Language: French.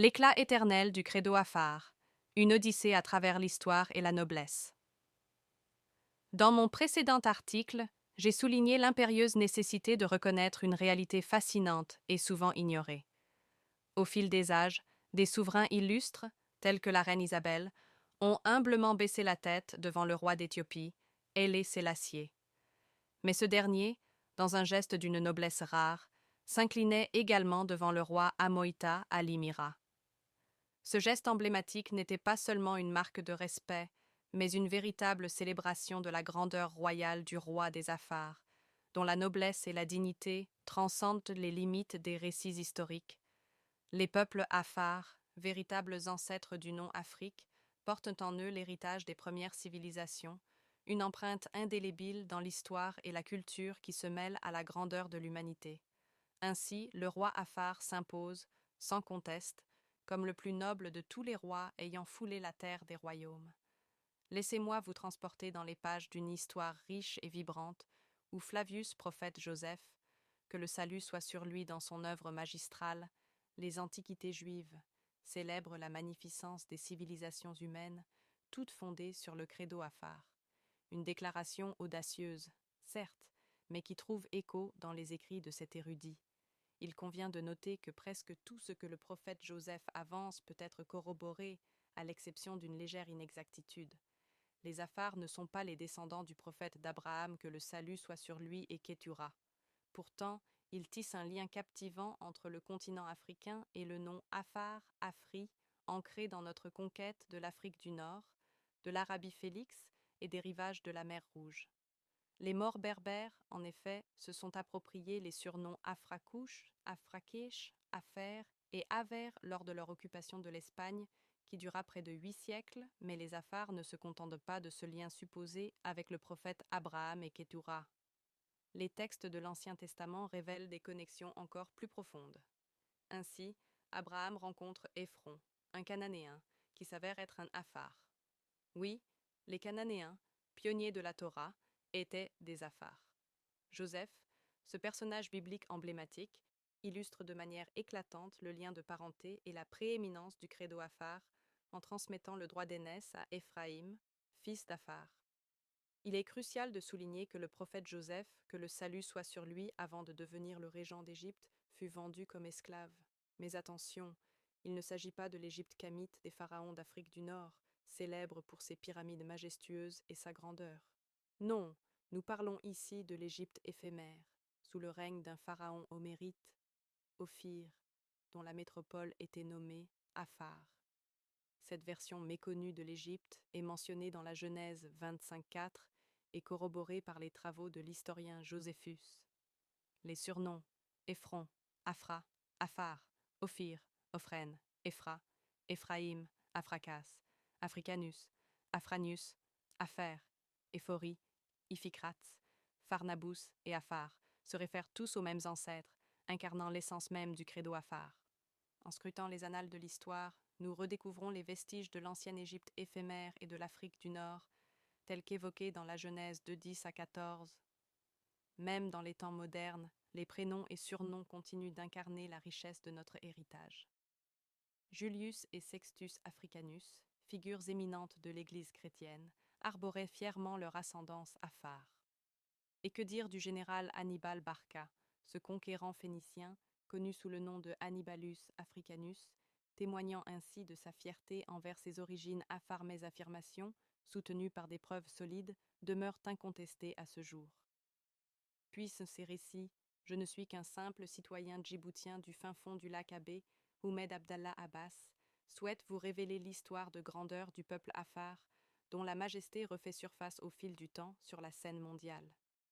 L'éclat éternel du credo Afar, une odyssée à travers l'histoire et la noblesse. Dans mon précédent article, j'ai souligné l'impérieuse nécessité de reconnaître une réalité fascinante et souvent ignorée. Au fil des âges, des souverains illustres, tels que la reine Isabelle, ont humblement baissé la tête devant le roi d'Éthiopie, Haïlé Sélassié. Mais ce dernier, dans un geste d'une noblesse rare, s'inclinait également devant le roi Amoïta Ali Mira. Ce geste emblématique n'était pas seulement une marque de respect, mais une véritable célébration de la grandeur royale du roi des Afars, dont la noblesse et la dignité transcendent les limites des récits historiques. Les peuples Afars, véritables ancêtres du nom Afrique, portent en eux l'héritage des premières civilisations, une empreinte indélébile dans l'histoire et la culture qui se mêlent à la grandeur de l'humanité. Ainsi, le roi Afar s'impose, sans conteste, comme le plus noble de tous les rois ayant foulé la terre des royaumes. Laissez-moi vous transporter dans les pages d'une histoire riche et vibrante, où Flavius prophète Joseph, que le salut soit sur lui dans son œuvre magistrale, les Antiquités juives, célèbre la magnificence des civilisations humaines, toutes fondées sur le credo Afar. Une déclaration audacieuse, certes, mais qui trouve écho dans les écrits de cet érudit. Il convient de noter que presque tout ce que le prophète Joseph avance peut être corroboré, à l'exception d'une légère inexactitude. Les Afars ne sont pas les descendants du prophète d'Abraham, que le salut soit sur lui, et Kétura. Pourtant, ils tissent un lien captivant entre le continent africain et le nom Afar, Afri, ancré dans notre conquête de l'Afrique du Nord, de l'Arabie Félix et des rivages de la mer Rouge. Les Maures berbères, en effet, se sont appropriés les surnoms Afrakouche, Afrakesh, Afer et Aver lors de leur occupation de l'Espagne, qui dura près de 8 siècles, mais les Afars ne se contentent pas de ce lien supposé avec le prophète Abraham et Kétura. Les textes de l'Ancien Testament révèlent des connexions encore plus profondes. Ainsi, Abraham rencontre Éphron, un Cananéen, qui s'avère être un Afar. Oui, les Cananéens, pionniers de la Torah, étaient des Afars. Joseph, ce personnage biblique emblématique, illustre de manière éclatante le lien de parenté et la prééminence du credo Afar en transmettant le droit d'aînesse à Éphraïm, fils d'Afar. Il est crucial de souligner que le prophète Joseph, que le salut soit sur lui avant de devenir le régent d'Égypte, fut vendu comme esclave. Mais attention, il ne s'agit pas de l'Égypte kamite des pharaons d'Afrique du Nord, célèbre pour ses pyramides majestueuses et sa grandeur. Non, nous parlons ici de l'Égypte éphémère, sous le règne d'un pharaon homérite, Ophir, dont la métropole était nommée Afar. Cette version méconnue de l'Égypte est mentionnée dans la Genèse 25:4 et corroborée par les travaux de l'historien Joséphus. Les surnoms Éphron, Aphra, Aphar, Ophir, Ophrène, Éphra, Éphraïm, Aphrakas, Africanus, Afranius, Apher, Éphorie, Iphicrate, Pharnabous et Aphar se réfèrent tous aux mêmes ancêtres, incarnant l'essence même du credo Afar. En scrutant les annales de l'histoire, nous redécouvrons les vestiges de l'ancienne Égypte éphémère et de l'Afrique du Nord, tels qu'évoqués dans la Genèse de 10 à 14. Même dans les temps modernes, les prénoms et surnoms continuent d'incarner la richesse de notre héritage. Julius et Sextus Africanus, figures éminentes de l'Église chrétienne, arboraient fièrement leur ascendance Afar. Et que dire du général Hannibal Barca, ce conquérant phénicien, connu sous le nom de Hannibalus Africanus, témoignant ainsi de sa fierté envers ses origines Afar. Mes affirmations, soutenues par des preuves solides, demeurent incontestées à ce jour. Puissent ces récits, je ne suis qu'un simple citoyen djiboutien du fin fond du lac Abbé, Oumed Abdallah Abbas, souhaite vous révéler l'histoire de grandeur du peuple Afar, dont la majesté refait surface au fil du temps sur la scène mondiale.